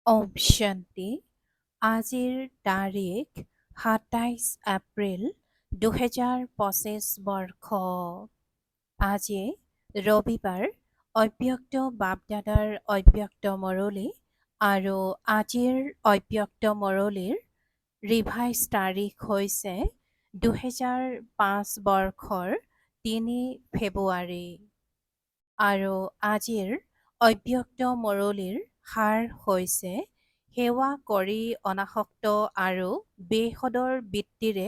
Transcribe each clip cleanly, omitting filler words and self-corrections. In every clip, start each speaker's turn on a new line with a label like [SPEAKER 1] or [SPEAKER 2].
[SPEAKER 1] ওম শান্তি। আজিৰ তাৰিখ ২৭ এপ্ৰিল ২০২৫ বৰ্ষ। আজি ৰবিবাৰ। অব্যক্ত বাপদাদাৰ অব্যক্ত মৰলী আৰু আজিৰ অব্যক্ত মৰলীৰ ৰিভাইজ তাৰিখ হৈছে ২০০৫ বৰ্ষৰ ৩ ফেব্ৰুৱাৰী আৰু আজিৰ অব্যক্ত মৰলীৰ সাৰ হৈছে সেৱা কৰি অনাসক্ত আৰু বেসদৰ বৃত্তিৰে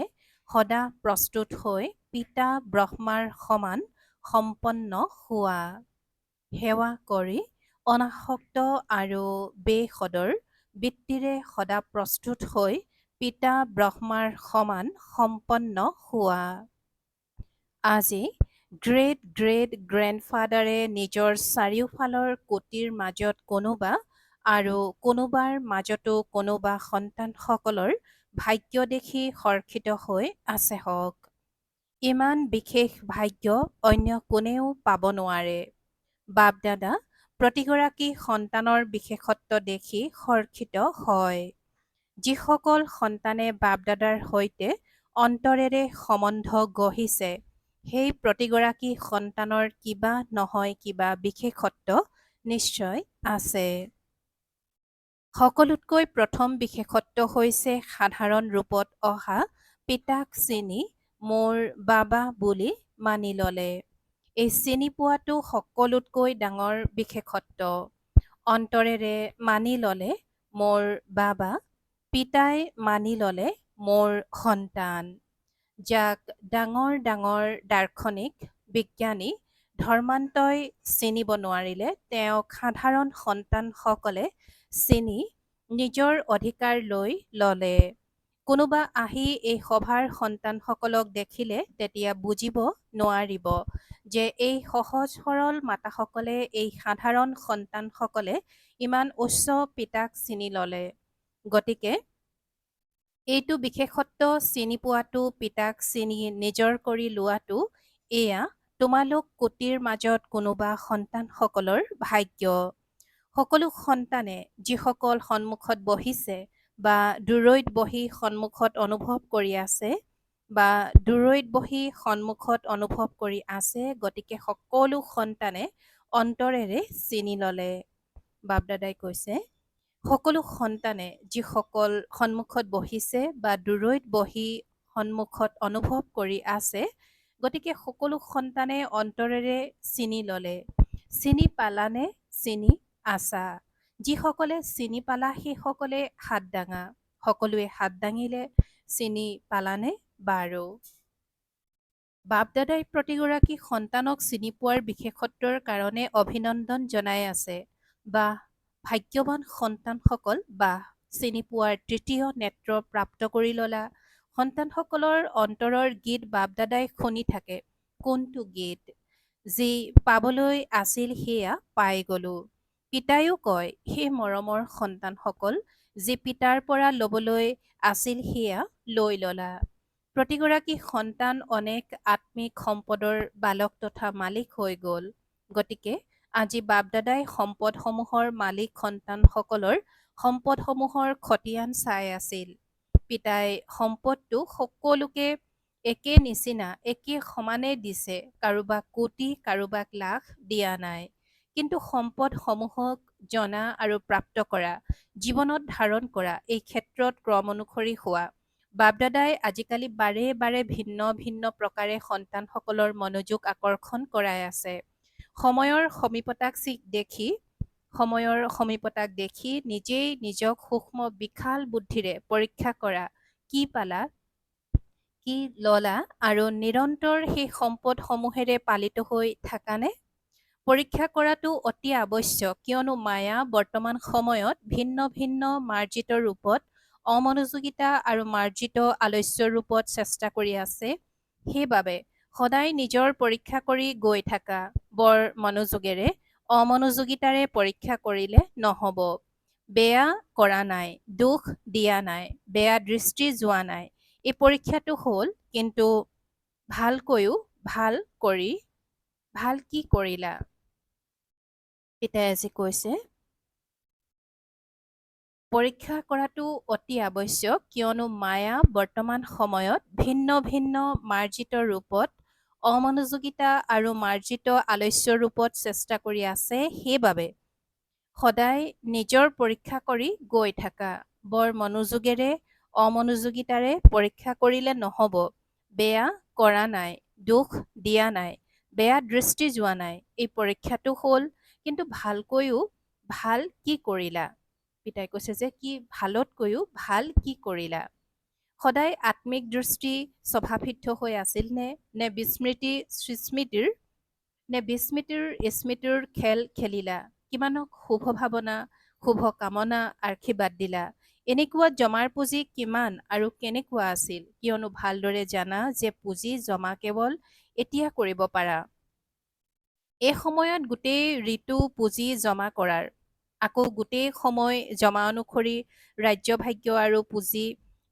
[SPEAKER 1] সদা প্ৰস্তুত হৈ পিতা ব্ৰহ্মাৰ সমান সম্পন্ন হোৱা। সেৱা কৰি অনাসক্ত আৰু বেসদৰ বৃত্তিৰে সদা প্ৰস্তুত হৈ পিতা ব্ৰহ্মাৰ সমান সম্পন্ন হোৱা। আজি গ্ৰেট গ্ৰেট গ্ৰেণ্ডফাদাৰে নিজৰ চাৰিওফালৰ কোটিৰ মাজত কোনোবা আৰু কোনোবাৰ মাজতো কোনোবা সন্তানসকলৰ ভাগ্য দেখি হৰ্ষিত হৈ আছে হওক। ইমান বিশেষ ভাগ্য অন্য কোনেও পাব নোৱাৰে। বাপদাদা প্ৰতিগৰাকী সন্তানৰ বিশেষত্ব দেখি হৰ্ষিত হয়। যিসকল সন্তানে বাপদাদাৰ সৈতে অন্তৰেৰে সম্বন্ধ গঢ়িছে, সেই প্ৰতিগৰাকী সন্তানৰ কিবা নহয় কিবা বিশেষত্ব নিশ্চয় আছে। সকলোতকৈ প্ৰথম বিশেষত্ব হৈছে সাধাৰণ ৰূপত অহা পিতাক চিনি মোৰ বাবা বুলি মানি ল'লে। এই চিনি পোৱাটো সকলোতকৈ ডাঙৰ বিশেষত্ব। অন্তৰেৰে মানি ল'লে মোৰ বাবা, পিতাই মানি ল'লে মোৰ সন্তান। যাক ডাঙৰ ডাঙৰ দাৰ্শনিক, বিজ্ঞানী, ধৰ্মান্তই চিনিব নোৱাৰিলে, তেওঁক সাধাৰণ সন্তানসকলে চিনি নিজৰ অধিকাৰ লৈ ল'লে। কোনোবা আহি এই সভাৰ সন্তানসকলক দেখিলে তেতিয়া বুজিব নোৱাৰিব যে এই সহজ সৰল মাতাসকলে, এই সাধাৰণ সন্তানসকলে ইমান উচ্চ পিতাক চিনি ল'লে। গতিকে এইটো বিশেষত্ব চিনি পোৱাটো, পিতাক চিনি নিজৰ কৰি লোৱাটো, এয়া তোমালোক কোটিৰ মাজত কোনোবা সন্তানসকলৰ ভাগ্য। সকলো সন্তানে যিসকল সন্মুখত বহিছে বা দূৰৈত বহি সন্মুখত অনুভৱ কৰি আছে বা দূৰৈত বহি সন্মুখত অনুভৱ কৰি আছে, গতিকে সকলো সন্তানে অন্তৰেৰে চিনি ল'লে। বাপদাদাই কৈছে সকলো সন্তানে যিসকল সন্মুখত বহিছে বা দূৰৈত বহি সন্মুখত অনুভৱ কৰি আছে, গতিকে সকলো সন্তানে অন্তৰেৰে চিনি ল'লে। চিনি পালানে? চিনি আছা? যিসকলে চিনি পালা সেইসকলে হাত দাঙা। সকলোৱে হাত দাঙিলে। চিনি পালানে? বাৰু। বাপদাদাই প্ৰতিগৰাকী সন্তানক চিনি পোৱাৰ বিশেষত্বৰ কাৰণে অভিনন্দন জনাই আছে। বা ভাগ্যৱান সন্তানসকল, বা চিনি পোৱাৰ তৃতীয় নেত্ৰ প্ৰাপ্ত কৰি ল'লা। সন্তানসকলৰ অন্তৰৰ গীত বাপদাদাই শুনি থাকে। কোনটো গীত? যি পাবলৈ আছিল সেয়া পাই গ'লো। পিতায়ো কয়, সেই মৰমৰ সন্তানসকল, যি পিতাৰ পৰা ল'বলৈ আছিল সেয়া লৈ ল'লা। প্ৰতিগৰাকী সন্তান অনেক আত্মিক সম্পদৰ বালক তথা মালিক হৈ গ'ল। গতিকে আজি বাপদাদাই সম্পদসমূহৰ মালিক সন্তানসকলৰ সম্পদসমূহৰ খতিয়ান চাই আছিল। পিতাই সম্পদটো সকলোকে একে নিচিনা, একে সমানে দিছে। কাৰোবাক কোটি, কাৰোবাক লাখ দিয়া নাই। কিন্তু সম্পদসমূহক জনা আৰু প্ৰাপ্ত কৰা, জীৱনত ধাৰণ কৰা, এই ক্ষেত্ৰত ক্ৰম অনুসৰি হোৱা। বাপদাদাই আজিকালি বাৰে বাৰে ভিন্ন ভিন্ন প্ৰকাৰে সন্তানসকলৰ মনোযোগ আকৰ্ষণ কৰাই আছে। সময়ৰ সমীপতাক দেখি নিজেই নিজক সূক্ষ্ম বিশাল বুদ্ধিৰে পৰীক্ষা কৰা। কি পালা? কি ল'লা? আৰু নিৰন্তৰ সেই সম্পদসমূহেৰে পালিত হৈ থাকানে? পৰীক্ষা কৰাটো অতি আৱশ্যক, কিয়নো মায়া বৰ্তমান সময়ত ভিন্ন ভিন্ন মাৰ্জিত ৰূপত, অমনোযোগিতা আৰু মাৰ্জিত আলস্য ৰূপত চেষ্টা কৰি আছে। সেইবাবে সদায় নিজৰ পৰীক্ষা কৰি গৈ থাকা। বৰ মনোযোগেৰে, অমনোযোগিতাৰে পৰীক্ষা কৰিলে নহ'ব। বেয়া কৰা নাই, দুখ দিয়া নাই, বেয়া দৃষ্টি যোৱা নাই। এই পৰীক্ষাটো হ'ল, কিন্তু ভালকৈও ভাল কৰি ভাল কি কৰিলা? পিতাই আজি কৈছে পৰীক্ষা কৰাটো অতি আৱশ্যক, কিয়নো মায়া বৰ্তমান সময়ত ভিন্ন ভিন্ন মাৰ্জিত ৰূপত অমনোযোগিতা আৰু মাৰ্জিত আলস্য ৰূপত চেষ্টা কৰি আছে। সেইবাবে সদায় নিজৰ পৰীক্ষা কৰি গৈ থাকা। বৰ মনোযোগেৰে অমনোযোগিতাৰে পৰীক্ষা কৰিলে নহ'ব। বেয়া কৰা নাই, দোষ দিয়া নাই, বেয়া দৃষ্টি যোৱা নাই। এই পৰীক্ষাটো হ'ল, কিন্তু ভালকৈও ভাল কি কৰিলা? পিতাই কৈছে যে কি ভালতকৈও ভাল কি কৰিলা? সদায় আত্মিক দৃষ্টি স্বভাৱসিদ্ধ হৈ আছিল নে বিস্মৃতিৰ স্মৃতিৰ খেল খেলিলা? কিমানক শুভ ভাৱনা, শুভ কামনা আশীৰ্বাদ দিলা? এনেকুৱা জমাৰ পুঁজি কিমান আৰু কেনেকুৱা আছিল? কিয়নো ভালদৰে জানা যে পুঁজি জমা কেৱল এতিয়া কৰিব পাৰা। এই সময়ত গোটেই ঋতু পুঁজি জমা কৰাৰ, আকৌ গোটেই সময় জমা অনুসৰি ৰাজ্যভাগ্য আৰু পুঁজি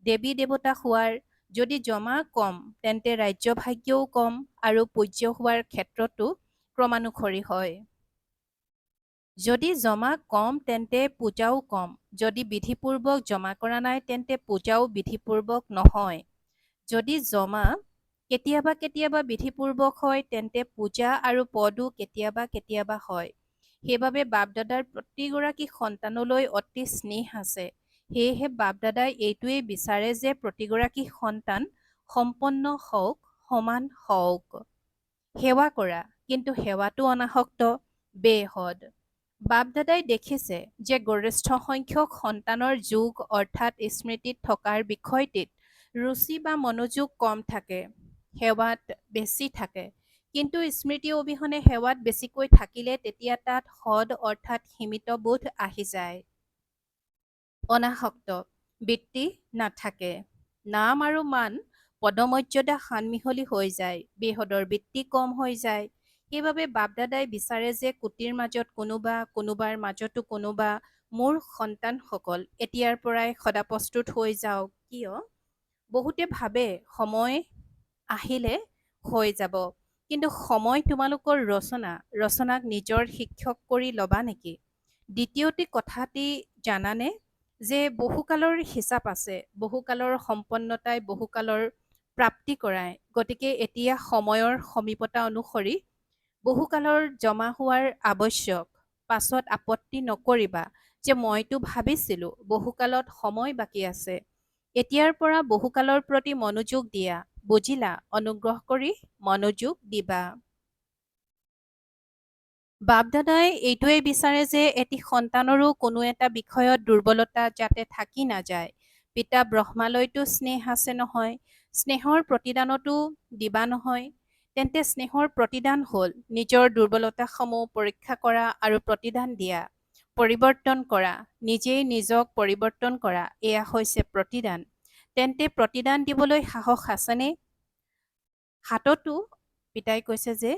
[SPEAKER 1] দেৱী দেৱতা হোৱাৰ। যদি জমা কম তেন্তে ৰাজ্যভাগ্যও কম আৰু পূজ্য হোৱাৰ ক্ষেত্ৰতো ক্ৰমানুসৰি হয়। যদি জমা কম তেন্তে পূজাও কম। যদি বিধিপূৰ্বক জমা কৰা নাই তেন্তে পূজাও বিধিপূৰ্বক নহয়। যদি জমা কেতিয়াবা কেতিয়াবা বিধিপূৰ্বক হয় তেন্তে পূজা আৰু পদো কেতিয়াবা কেতিয়াবা হয়। সেইবাবে বাপদাদাৰ প্ৰতিগৰাকী সন্তানলৈ অতি স্নেহ আছে। সেয়েহে বাপদাদাই এইটোৱেই বিচাৰে যে প্ৰতিগৰাকী সন্তান সম্পন্ন হওক, সমান হওক। সেৱা কৰা, কিন্তু সেৱাটো অনাসক্ত, বেহদ। বাপদাদাই দেখিছে যে গৰিষ্ঠ সংখ্যক সন্তানৰ যোগ অৰ্থাৎ স্মৃতিত থকাৰ বিষয়টিত ৰুচি বা মনোযোগ কম থাকে, সেৱাত বেছি থাকে। কিন্তু স্মৃতি অবিহনে সেৱাত বেছিকৈ থাকিলে তেতিয়া তাত সদ অৰ্থাৎ সীমিত বোধ আহি যায়। অনাসক্ত বৃত্তি নাথাকে। নাম আৰু মান পদমৰ্যাদা সানমিহলি হৈ যায়, বেহদৰ বৃত্তি কম হৈ যায়। সেইবাবে বাপদাদাই বিচাৰে যে কুটিৰ মাজত কোনোবাৰ মাজতো কোনোবা মোৰ সন্তানসকল এতিয়াৰ পৰাই সদা প্ৰস্তুত হৈ যাওক। কিয়? বহুতে ভাবে সময় আহিলে হৈ যাব, কিন্তু সময় তোমালোকৰ ৰচনাক নিজৰ শিক্ষক কৰি ল'বা নেকি? দ্বিতীয়টি কথাটি জানানে যে বহুকালৰ হিচাপ আছে, বহুকালৰ সম্পন্নতাই বহুকালৰ প্ৰাপ্তি কৰায়। গতিকে এতিয়া সময়ৰ সমীপতা অনুসৰি বহুকালৰ জমা হোৱাৰ আৱশ্যক। পাছত আপত্তি নকৰিবা যে মইতো ভাবিছিলো বহুকালত সময় বাকী আছে। এতিয়াৰ পৰা বহুকালৰ প্ৰতি মনোযোগ দিয়া, বুজিলা? অনুগ্ৰহ কৰি মনোযোগ দিবা। বাপদাদাই এইটোৱেই বিচাৰে যে এটি সন্তানৰো কোনো এটা বিষয়ত দুৰ্বলতা যাতে থাকি নাযায়। পিতা ব্ৰহ্মালৈতো স্নেহ আছে নহয়, স্নেহৰ প্ৰতিদানতো দিবা নহয়। তেন্তে স্নেহৰ প্ৰতিদান হ'ল নিজৰ দুৰ্বলতাসমূহ পৰীক্ষা কৰা আৰু প্ৰতিদান দিয়া। পৰিৱৰ্তন কৰা, নিজেই নিজক পৰিৱৰ্তন কৰা, এয়া হৈছে প্ৰতিদান। তেন্তে প্ৰতিদান দিবলৈ সাহস আছেনে? হাততো পিতাই কৈছে যে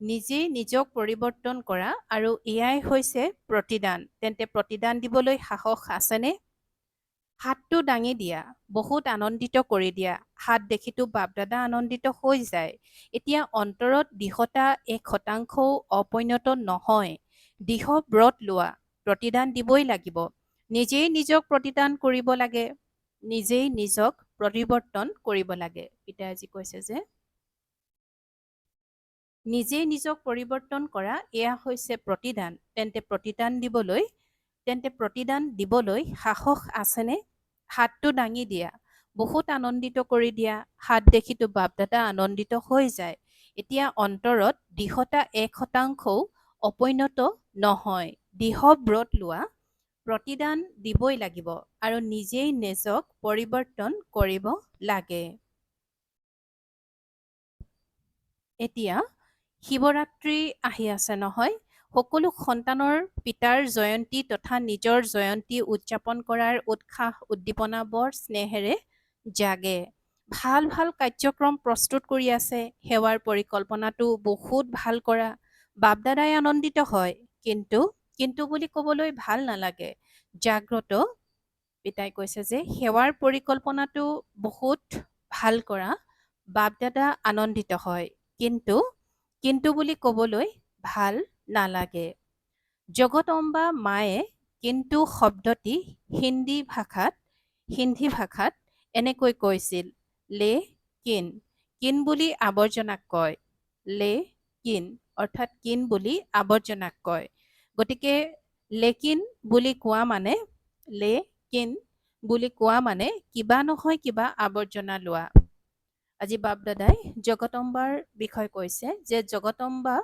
[SPEAKER 1] নিজেই নিজক পৰিৱৰ্তন কৰা আৰু এয়াই হৈছে প্ৰতিদান। তেন্তে প্ৰতিদান দিবলৈ সাহস আছেনে? হাতটো দাঙি দিয়া, বহুত আনন্দিত কৰি দিয়া। হাত দেখিতো বাপদাদা আনন্দিত হৈ যায়। এতিয়া অন্তৰত দৃঢ়তা 1% অপৰিণত নহয়। দৃঢ় ব্ৰত লোৱা, প্ৰতিদান দিবই লাগিব। নিজেই নিজক প্ৰতিদান কৰিব লাগে, নিজেই নিজক পৰিৱৰ্তন কৰিব লাগে। পিতাই আজি কৈছে যে নিজেই নিজক পৰিৱৰ্তন কৰা, এয়া হৈছে প্ৰতিদান। তেন্তে প্ৰতিদান দিবলৈ সাহস আছেনে? হাতটো দাঙি দিয়া, বহুত আনন্দিত কৰি দিয়া। হাত দেখিতো বাপদাদা আনন্দিত হৈ যায়। এতিয়া অন্তৰত দৃঢ়তা 1%ও অপৰিণত নহয়। দৃঢ় ব্ৰত লোৱা, প্ৰতিদান দিবই লাগিব আৰু নিজেই নিজক পৰিৱৰ্তন কৰিব লাগে। এতিয়া শিৱৰাত্ৰি আহি আছে নহয়। সকলো সন্তানৰ পিতাৰ জয়ন্তী তথা নিজৰ জয়ন্তী উদযাপন কৰাৰ উৎসাহ উদ্দীপনা বৰ স্নেহেৰে জাগে। ভাল ভাল কাৰ্যক্ৰম প্ৰস্তুত কৰি আছে। সেৱাৰ পৰিকল্পনাটো বহুত ভাল কৰা। বাপদাদাই আনন্দিত হয়, কিন্তু বুলি ক'বলৈ ভাল নালাগে। জাগ্ৰত পিতাই কৈছে যে সেৱাৰ পৰিকল্পনাটো বহুত ভাল কৰা। বাপদাদা আনন্দিত হয়, কিন্তু বুলি ক'বলৈ ভাল নালাগে। জগতম্বা মায়ে কিন্তু শব্দটি হিন্দী ভাষাত এনেকৈ কৈছিল, লে কিন। কিন বুলি আৱৰ্জনাক কয়। লে কিন অৰ্থাৎ কিন বুলি আৱৰ্জনাক কয়। গতিকে লেকিন বুলি কোৱা মানে লে কিন বুলি কোৱা মানে কিবা নহয় কিবা আৱৰ্জনা লোৱা। আজি বাপদাদাই জগতম্বাৰ বিষয়ে কৈছে যে জগতম্বা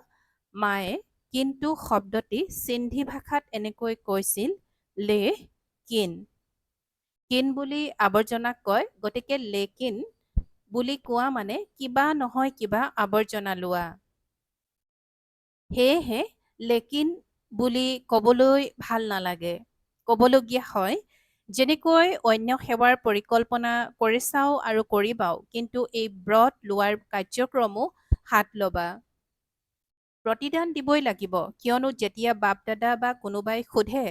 [SPEAKER 1] মায়ে কিন্তু শব্দটি সিন্ধি ভাষাত এনেকৈ কৈছিল, লে কিন। কিন বুলি আৱৰ্জনাক কয়, গতিকে লেকিন বুলি কোৱা মানে কিবা নহয় কিবা আৱৰ্জনা লোৱা। সেয়েহে লেকিন বুলি ক'বলৈ ভাল নালাগে। ক'বলগীয়া হয়, যেনেকৈ অন্য সেৱাৰ পৰিকল্পনা কৰি চাওঁ আৰু কৰিবাও, কিন্তু এই ব্ৰত লোৱাৰ কাৰ্যক্ৰমো হাত ল'বা। প্ৰতিদান দিবই লাগিব, কিয়নো যেতিয়া বাপ দাদা বা কোনোবাই সোধে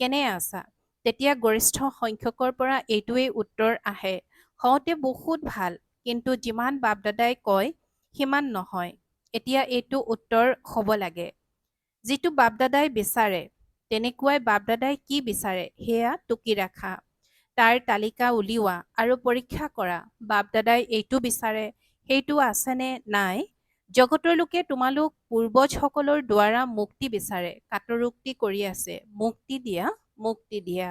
[SPEAKER 1] কেনে আছা, তেতিয়া গৰিষ্ঠ সংখ্যকৰ পৰা এইটোৱেই উত্তৰ আহে, হওঁতে বহুত ভাল, কিন্তু যিমান বাপ দাদাই কয় সিমান নহয়। এতিয়া এইটো উত্তৰ হ'ব লাগে। যিটো বাপ দাদাই বিচাৰে, তেনেকুৱাই বাপ দাদাই কি বিচাৰে সেয়া টুকি ৰাখা। তাৰ তালিকা উলিওৱা আৰু পৰীক্ষা কৰা। বাপ দাদাই এইটো বিচাৰে, সেইটো আছেনে নাই। জগতৰ লোকে তোমালোক পূৰ্বজসকলৰ দ্বাৰা মুক্তি বিচাৰে, কাটৰোক্তি কৰি আছে, মুক্তি দিয়া, মুক্তি দিয়া।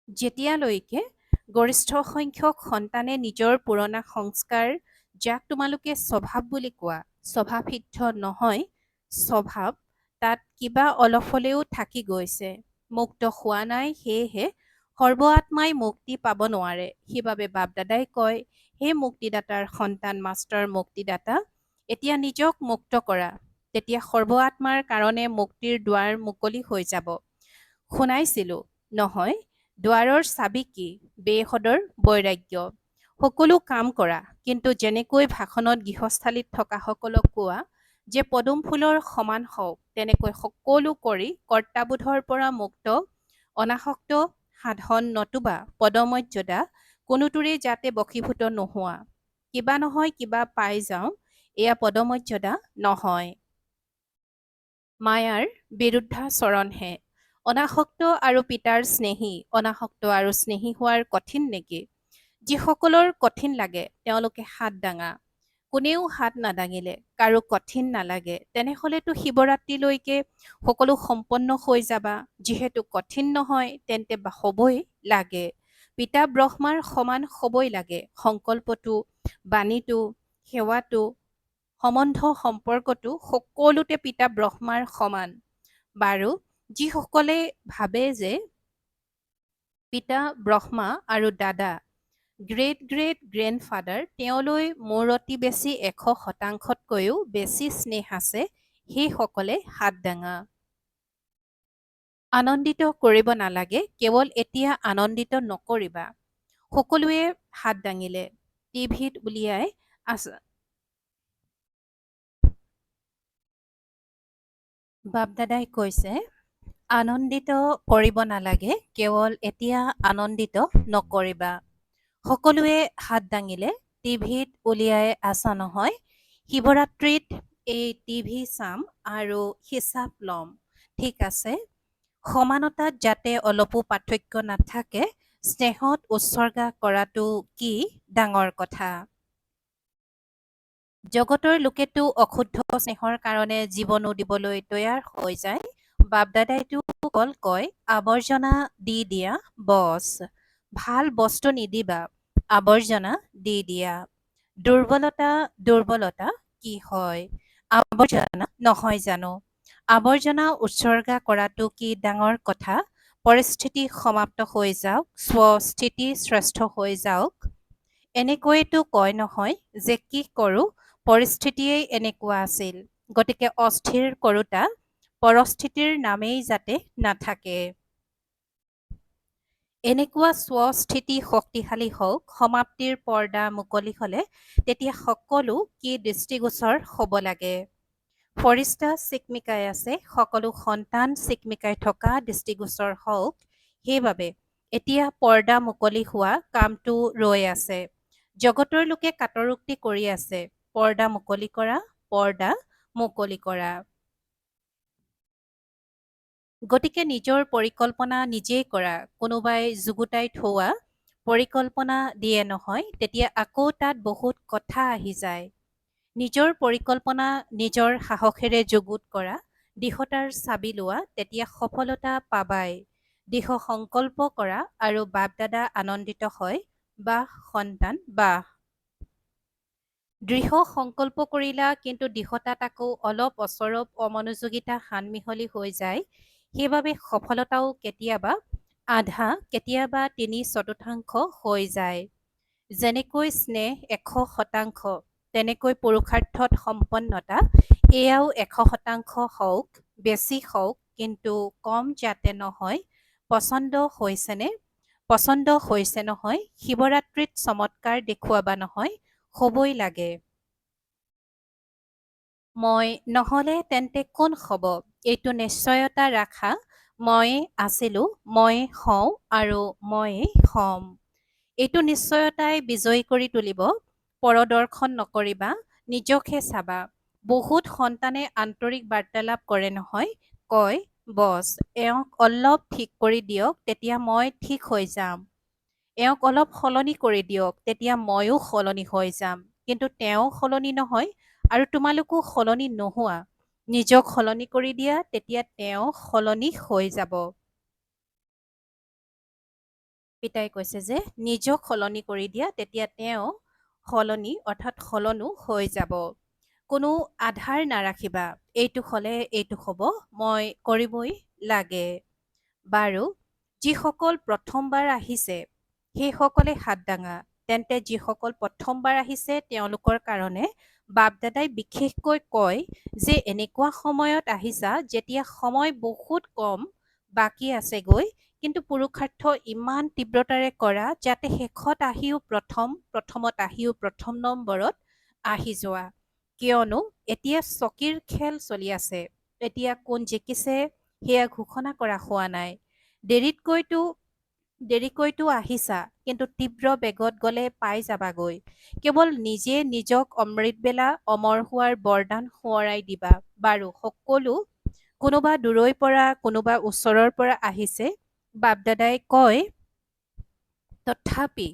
[SPEAKER 1] যেতিয়ালৈকে গৰিষ্ঠ সংখ্যক সন্তানে নিজৰ পুৰণা সংস্কাৰ, যাক তোমালোকে স্বভাৱ বুলি কোৱা, স্বভাৱসিদ্ধ নহয়, স্বভাৱ, তাত কিবা অলপ হ'লেও থাকি গৈছে, মুক্ত হোৱা নাই, সেয়েহে সৰ্ব আত্মাই মুক্তি পাব নোৱাৰে। সেইবাবে বাপ দাদাই কয়, হে মুক্তিদাতাৰ সন্তান মাষ্টাৰ মুক্তিদাতা, এতিয়া নিজক মুক্ত কৰা, তেতিয়া সৰ্ব আত্মাৰ কাৰণে মুক্তিৰ দুৱাৰ মুকলি হৈ যাব। শুনাইছিলো নহয়, দুৱাৰৰ চাবি কি, বেসদৰ বৈৰাগ্য। সকলো কাম কৰা, কিন্তু যেনেকৈ ভাষণত গৃহস্থালীত থকা সকলক কোৱা যে পদুম ফুলৰ সমান হওক, তেনেকৈ সকলো কৰি কৰ্তাবোধৰ পৰা মুক্ত, অনাসক্ত সাধন নতুবা পদমৰ্যাদা কোনোটোৰে যাতে বশীভূত নোহোৱা। কিবা নহয় কিবা পাই যাওঁ, এয়া পদমৰ্যাদা নহয়। মায়াৰ বিৰুদ্ধাচৰণহে। অনাসক্ত আৰু পিতাৰ স্নেহী, অনাসক্ত আৰু স্নেহী হোৱাৰ কঠিন নেকি? যিসকলৰ কঠিন লাগে তেওঁলোকে হাত দাঙা। কোনেও হাত নাদাঙিলে কাৰো কঠিন নালাগে, তেনেহলেতো শিৱৰাত্ৰিলৈকে সকলো সম্পন্ন হৈ যাবা। যিহেতু কঠিন নহয়, তেন্তে হ'বই লাগে। পিতা ব্ৰহ্মাৰ সমান হ'বই লাগে। সংকল্পটো, বাণীটো, সেৱাটো, সম্বন্ধ সম্পৰ্কটো সকলোতে পিতা ব্ৰহ্মাৰ সমান। বাৰু, যিসকলে ভাবে যে পিতা ব্ৰহ্মা আৰু দাদা গ্ৰেট গ্ৰেট গ্ৰেণ্ডফাদাৰ, তেওঁলৈ মোৰ অতি বেছি 100%তকৈও বেছি স্নেহ আছে, সেইসকলে হাত দাঙা। আনন্দিত কৰিব নালাগে, কেৱল এতিয়া আনন্দিত নকৰিবা। সকলোৱে হাত দাঙিলে। টিভিত উলিয়াই আছে। বাপদাদাই কৈছে, আনন্দিত কৰিব নালাগে, কেৱল এতিয়া আনন্দিত নকৰিবা। সকলোৱে হাত দাঙিলে। টিভিত উলিয়াই আছা নহয়, শিৱৰাত্ৰিত এই টিভি চাম আৰু হিচাপ ল'ম, ঠিক আছে। সমানতাত যাতে অলপো পাৰ্থক্য নাথাকে, স্নেহত উৎসৰ্গা কৰাটো কি ডাঙৰ কথা। জগতৰ লোকেতো অশুদ্ধ স্নেহৰ কাৰণে জীৱনো দিবলৈ তৈয়াৰ হৈ যায়। বাপদাদাইতো অকল কয়, আৱৰ্জনা দি দিয়া বছ। ভাল বস্তু নিদিবা, আৱৰ্জনা দি দিয়া। দুৰ্বলতা দুৰ্বলতা কি হয়? আৱৰ্জনা নহয় জানো? আৱৰ্জনা উৎসৰ্গা কৰাটো কি ডাঙৰ কথা? পৰিস্থিতি সমাপ্ত হৈ যাওক, স্বস্থিতি শ্ৰেষ্ঠ হৈ যাওক। এনেকৈয়েতো কয় নহয় যে কি কৰোঁ, পৰিস্থিতিয়েই এনেকুৱা আছিল, গতিকে অস্থিৰ কৰোঁতা পৰিস্থিতিৰ নামেই যাতে নাথাকে। এনেকুৱা স্বস্থিতি শক্তিশালী হওক, সমাপ্তিৰ পৰ্দা মুকলি হলে তেতিয়া সকলো কি দৃষ্টিগোচৰ হ'ব লাগে। ফৰিস্তা চিকমিকাই আছে, সকলো সন্তান চিকমিকাই থকা দৃষ্টিগোচৰ হওক। সেইবাবে এতিয়া পৰ্দা মুকলি হোৱা কামটো ৰৈ আছে। জগতৰ লোকে কাটৰোক্তি কৰি আছে, পৰ্দা মুকলি কৰা, পৰ্দা মুকলি কৰা। গতিকে নিজৰ পৰিকল্পনা নিজেই কৰা, কোনোবাই যুগুতাই থোৱা পৰিকল্পনা দিয়ে নহয়, তেতিয়া আকৌ তাত বহুত কথা আহি যায়। নিজৰ পৰিকল্পনা নিজৰ সাহসেৰে যুগুত কৰা, দৃঢ়তাৰ চাবি লোৱা, তেতিয়া সফলতা পাবাই। দৃঢ় সংকল্প কৰা আৰু বাপ দাদা আনন্দিত হয়, বাহ সন্তান বাহ। দৃঢ় সংকল্প কৰিলা, কিন্তু দৃঢ়তাত আকৌ অলপ অচৰব অমনোযোগিতা সানমিহলি হৈ যায়। সেইবাবে সফলতাও কেতিয়াবা আধা, কেতিয়াবা 3/4 হৈ যায়। যেনেকৈ স্নেহ 100%, তেনেকৈ পুৰুষাৰ্থত সম্পন্নতা এয়াও 100% হওক, বেছি হওক, কিন্তু কম যাতে নহয়। পচন্দ হৈছে নহয়, শিৱৰাত্ৰিত চমৎকাৰ দেখুৱাবা নহয়, হ'বই লাগে। মই নহ'লে তেন্তে কোন হ'ব? এইটো নিশ্চয়তা ৰাখা, ময়ে আছিলোঁ, ময়ে হওঁ আৰু ময়ে হ'ম। এইটো নিশ্চয়তাই বিজয়ী কৰি তুলিব। পৰদৰ্শন নকৰিবা, নিজকহে চাবা। বহুত সন্তানে আন্তৰিক বাৰ্তালাপ কৰে নহয়, কয়, বছ এওঁক অলপ ঠিক কৰি দিয়ক, তেতিয়া মই ঠিক হৈ যাম। এওঁক অলপ সলনি কৰি দিয়ক, তেতিয়া ময়ো সলনি হৈ যাম। কিন্তু তেওঁ সলনি নহয় আৰু তোমালোকো সলনি নোহোৱা। নিজক সলনি কৰি দিয়া, তেতিয়া তেওঁ সলনি হৈ যাব। পিতাই কৈছে যে নিজক সলনি কৰি দিয়া, তেতিয়া তেওঁ সলনি অৰ্থাৎ সলনো হৈ যাব। কোনো আধাৰ নাৰাখিবা, এইটো হ'লে এইটো হ'ব, মই কৰিবই লাগে। বাৰু, যিসকল প্ৰথমবাৰ আহিছে সেইসকলে হাত দাঙা। তেন্তে যিসকল প্ৰথমবাৰ আহিছে তেওঁলোকৰ কাৰণে বাপ দাদাই বিশেষকৈ কয় যে এনেকুৱা সময়ত আহিছা যেতিয়া সময় বহুত কম বাকী আছেগৈ, কিন্তু পুৰুষাৰ্থ ইমান তীব্ৰতাৰে কৰা যাতে শেষত আহিও প্ৰথমত আহিও প্ৰথম নম্বৰত আহি যোৱা। কিয়নো এতিয়া চকীৰ খেল চলি আছে। এতিয়া কোন জিকিছে সেয়া ঘোষণা কৰা হোৱা নাই। দেৰিকৈতো আহিছা, কিন্তু তীব্ৰ বেগত গ'লে পাই যাবাগৈ। কেৱল নিজে নিজক অমৃতবেলা অমৰ হোৱাৰ বৰদান সোঁৱৰাই দিবা। বাৰু সকলো, কোনোবা দূৰৈৰ পৰা কোনোবা ওচৰৰ পৰা আহিছে, বাপ দাদাই কয়, তথাপি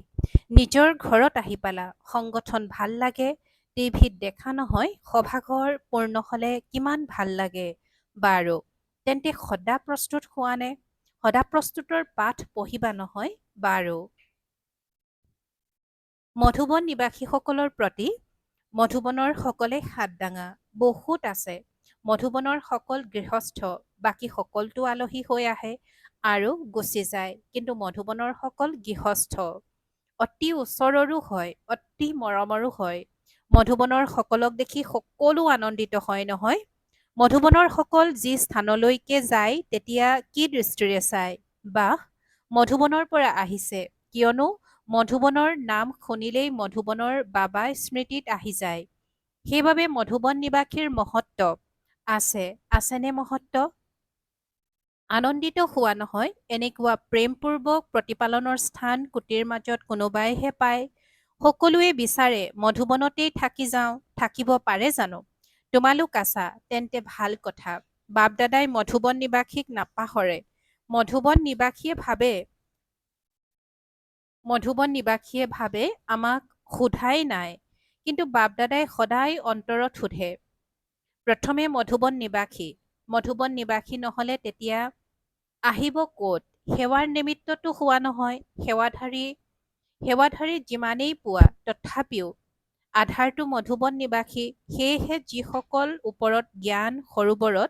[SPEAKER 1] নিজৰ ঘৰত আহি পালা, সংগঠন ভাল লাগে, টিভিত দেখা নহয়, সভাঘৰ পূৰ্ণ হ'লে কিমান ভাল লাগে। বাৰু, তেন্তে সদা প্ৰস্তুত হোৱা নে? সদা প্ৰস্তুতৰ পাঠ পঢ়িবা নহয়। বাৰু, মধুবন নিবাসীসকলৰ প্ৰতি মধুবনৰ সকলে হাত দাঙা। বহুত আছে। মধুবনৰ সকল গৃহস্থ, বাকী সকলতো আলহী হৈ আহে আৰু গুচি যায়, কিন্তু মধুবনৰ সকল গৃহস্থ। অতি ওচৰৰো হয়, অতি মৰমৰো হয়। মধুবনৰ সকলক দেখি সকলো আনন্দিত হয় নহয়। মধুবনৰ সকল যি স্থানলৈকে যায় তেতিয়া কি দৃষ্টিৰে চায়, বাহ, মধুবনৰ পৰা আহিছে। কিয়নো মধুবনৰ নাম শুনিলেই মধুবনৰ বাবা স্মৃতিত আহি যায়। সেইবাবে মধুবন নিবাসীৰ মহত্ব আছেনে মহত্ব? আনন্দিত হোৱা নহয়, এনেকুৱা প্ৰেমপূৰ্বক প্ৰতিপালনৰ স্থান কুটিৰ মাজত কোনোবাইহে পায়। সকলোৱে বিচাৰে মধুবনতেই থাকি যাওঁ, থাকিব পাৰে জানো? তোমালোক আছা, তেন্তে ভাল কথা। বাপ দাদাই মধুবন নিবাসীক নাপাহৰে। মধুবন নিবাসীয়ে ভাবে আমাক সোধাই নাই, কিন্তু বাপ দাদাই সদায় অন্তৰত সোধে। প্ৰথমে মধুবন নিবাসী নহ'লে তেতিয়া আহিব ক'ত? সেৱাৰ নিমিত্ততো হোৱা নহয়। সেৱাধাৰী যিমানেই পোৱা, তথাপিও আধাৰটো মধুবন নিবাসী। সেয়েহে যিসকল ওপৰত জ্ঞান সৰোবৰত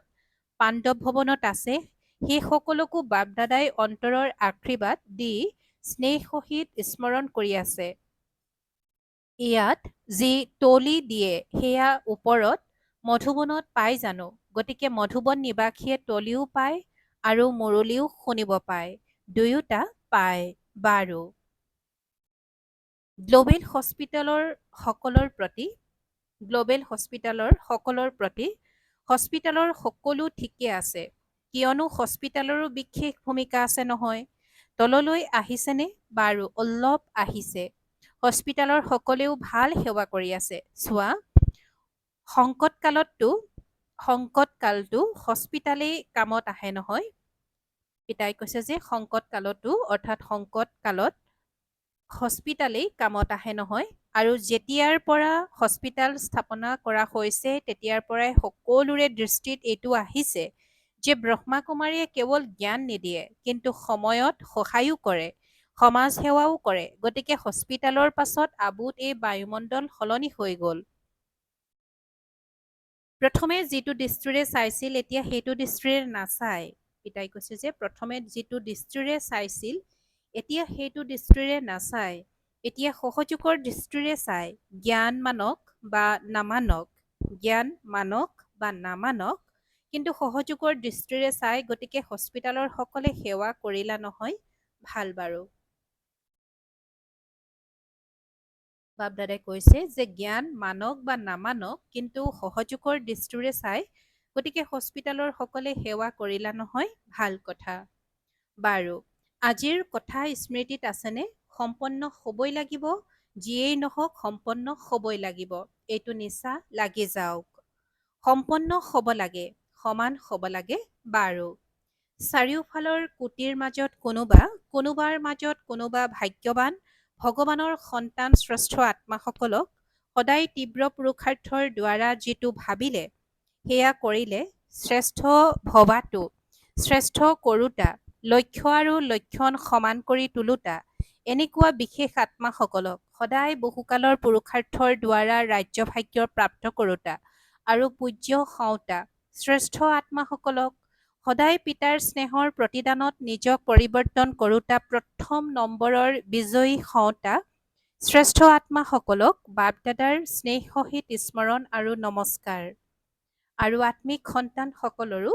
[SPEAKER 1] পাণ্ডৱ ভৱনত আছে, সেই সকলকো বাপ দাদাই অন্তৰৰ আশীৰ্বাদ দি স্নেহ সহিত স্মৰণ কৰি আছে। ইয়াত যি তলি দিয়ে সেয়া ওপৰত মধুবনত পায় জানো? গতিকে মধুবন নিবাসীয়ে তলিও পায় আৰু মুৰলিও শুনিব পায়, দুয়োটা পায়। বাৰু, গ্ল'বেল হস্পিটেলৰ সকলৰ প্ৰতি হস্পিটেলৰ সকলো ঠিকে আছে, কিয়নো হস্পিটেলৰো বিশেষ ভূমিকা আছে নহয়। তললৈ আহিছেনে? বাৰু, অলপ আহিছে। হস্পিটেলৰ সকলেও ভাল সেৱা কৰি আছে। চোৱা, সংকটকালতো হস্পিটালেই কামত আহে নহয়। পিতাই কৈছে যে সংকট কালতো অৰ্থাৎ সংকট কালত হস্পিটালেই কামত আহে নহয়, আৰু যেতিয়াৰ পৰা হস্পিটাল স্থাপনা কৰা হৈছে তেতিয়াৰ পৰাই সকলোৰে দৃষ্টিত এইটো আহিছে যে ব্ৰহ্মা কুমাৰীয়ে কেৱল জ্ঞান নিদিয়ে কিন্তু সময়ত সহায়ো কৰে, সমাজ সেৱাও কৰে। গতিকে হস্পিটালৰ পাছত আবুত এই বায়ুমণ্ডল সলনি হৈ গ'ল। প্ৰথমে যিটো দৃষ্টিৰে চাইছিল এতিয়া সেইটো দৃষ্টিৰে নাচায়। পিতাই কৈছে যে প্ৰথমে যিটো দৃষ্টিৰে চাইছিল এতিয়া সেইটো দৃষ্টিৰে নাচায়, এতিয়া সহযোগৰ দৃষ্টিৰে চায়। জ্ঞান মানক বা নামানক, জ্ঞান মানক বা নামানক, কিন্তু সহযোগৰ দৃষ্টিৰে চায়। গতিকে হস্পিটালৰ সকলে সেৱা কৰিলা নহয়, ভাল বাৰু। বাপ দাদাই কৈছে যে জ্ঞান মানক বা নামানক কিন্তু সহযোগৰ দৃষ্টিৰে চাই, গতিকে হস্পিটালৰ সকলে সেৱা কৰিলা নহয়, ভাল কথা বাৰু। আজিৰ কথা স্মৃতিত আছেনে? সম্পন্ন হ'বই লাগিব, যিয়েই নহওক সম্পন্ন হ'বই লাগিব। এইটো নিচা লাগি যাওক, সম্পন্ন হ'ব লাগে, সমান হ'ব লাগে বাৰু। চাৰিওফালৰ কোটিৰ মাজত কোনোবাৰ মাজত কোনোবা ভাগ্যৱান ভগৱানৰ সন্তান শ্ৰেষ্ঠ আত্মাসকলক সদায় তীব্ৰ পুৰুষাৰ্থৰ দ্বাৰা যিটো ভাবিলে সেয়া কৰিলে, শ্ৰেষ্ঠ ভবাটো, শ্ৰেষ্ঠ কৰোতা, লক্ষ্য আৰু লক্ষণ সমান কৰি তোলোতা, এনেকুৱা বিশেষ আত্মাসকলক সদায় বহুকালৰ পুৰুষাৰ্থৰ দ্বাৰা ৰাজ্যভাগ্য প্ৰাপ্ত কৰোতা আৰু পূজ্য হওঁতা শ্ৰেষ্ঠ আত্মাসকলক সদায় পিতাৰ স্নেহৰ প্ৰতিদানত নিজক পৰিৱৰ্তন কৰোতা প্ৰথম নম্বৰৰ বিজয়ী হওঁতা শ্ৰেষ্ঠ আত্মাসকলক বাপ-দাদাৰ স্নেহ সহিত স্মৰণ আৰু নমস্কাৰ। আৰু আত্মিক সন্তানসকলৰো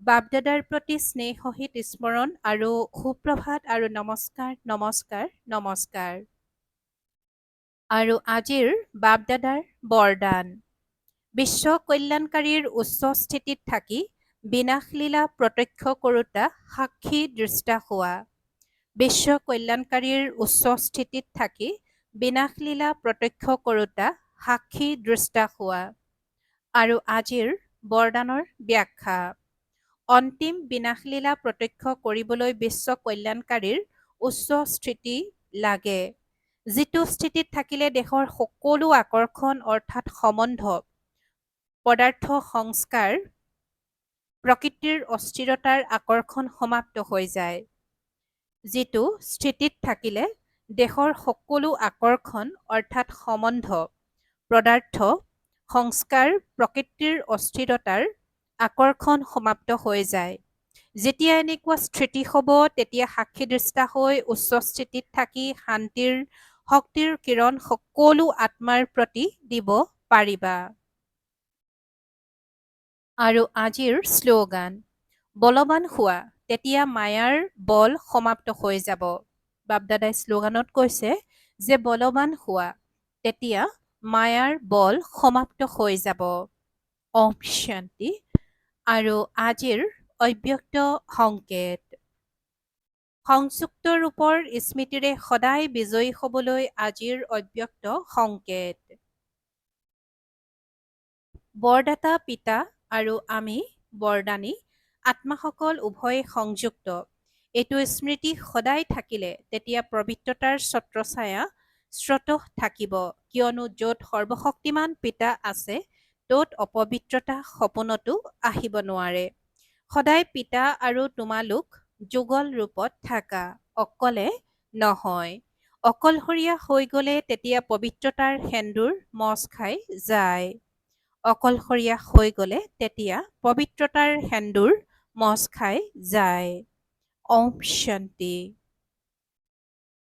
[SPEAKER 1] বাপ-দাদাৰ প্ৰতি স্নেহ সহিত স্মৰণ আৰু সুপ্ৰভাত আৰু নমস্কাৰ, নমস্কাৰ, নমস্কাৰ। আৰু আজিৰ বাপ-দাদাৰ বৰদান। বিশ্ব কল্যাণকাৰীৰ উচ্চ স্থিতিত থাকি বিনাশলীলা প্ৰত্যক্ষ কৰোতা সাক্ষী দৃষ্টা হোৱা। বিশ্ব কল্যাণকাৰীৰ উচ্চ স্থিতিত থাকি বিনাশলীলা প্ৰত্যক্ষ কৰোতা সাক্ষী দৃষ্টা হোৱা। আৰু আজিৰ বৰদানৰ ব্যাখ্যা। অন্তিম বিনাশলীলা প্ৰত্যক্ষ কৰিবলৈ বিশ্ব কল্যাণকাৰীৰ উচ্চ স্থিতি লাগে, যিটো স্থিতিত থাকিলে দেশৰ সকলো আকৰ্ষণ অৰ্থাৎ সম্বন্ধ, পদাৰ্থ সংস্কাৰ, প্ৰকৃতিৰ অস্থিৰতাৰ আকৰ্ষণ সমাপ্ত হৈ যায়। যিটো স্থিতিত থাকিলে দেশৰ সকলো আকৰ্ষণ অৰ্থাৎ সম্বন্ধ, পদাৰ্থ সংস্কাৰ, প্ৰকৃতিৰ অস্থিৰতাৰ আকৰ্ষণ সমাপ্ত হৈ যায়। যেতিয়া এনেকুৱা স্থিতি হ'ব তেতিয়া সাক্ষী দৃষ্টা হৈ উচ্চ স্থিতিত থাকি শান্তিৰ শক্তিৰ কিৰণ সকলো আত্মাৰ প্ৰতি দিব পাৰিবা। আৰু আজিৰ শ্লোগান। বলৱান হোৱা, তেতিয়া মায়াৰ বল সমাপ্ত হৈ যাব। বাপদাদাই শ্লোগানত কৈছে যে বলৱান হোৱা, তেতিয়া মায়াৰ বল সমাপ্ত হৈ যাব। ওম শান্তি। আৰু আজিৰ অব্যক্ত সংকেত। সংযুক্ত ৰূপৰ স্মৃতিৰে সদায় বিজয়ী হ'বলৈ আজিৰ অব্যক্ত সংকেত। বৰদাতা পিতা আৰু আমি বৰদানী আত্মাসকল উভয়ে সংযুক্ত। এইটো স্মৃতি সদায় থাকিলে তেতিয়া পবিত্ৰতাৰ ছত্ৰছায়া স্ৰোতঃ থাকিব, কিয়নো য'ত সৰ্বশক্তিমান পিতা আছে ত'ত অপবিত্ৰতা সপোনতো আহিব নোৱাৰে। সদায় পিতা আৰু তোমালোক যুগল ৰূপত থাকা, অকলে নহয়। অকলশৰীয়া হৈ গ'লে তেতিয়া পবিত্ৰতাৰ সেন্দুৰ মচ খাই যায়। অকলশৰীয়া হৈ গ'লে তেতিয়া পবিত্ৰতাৰ সেন্দুৰ মচ খাই যায়। ওম শান্তি।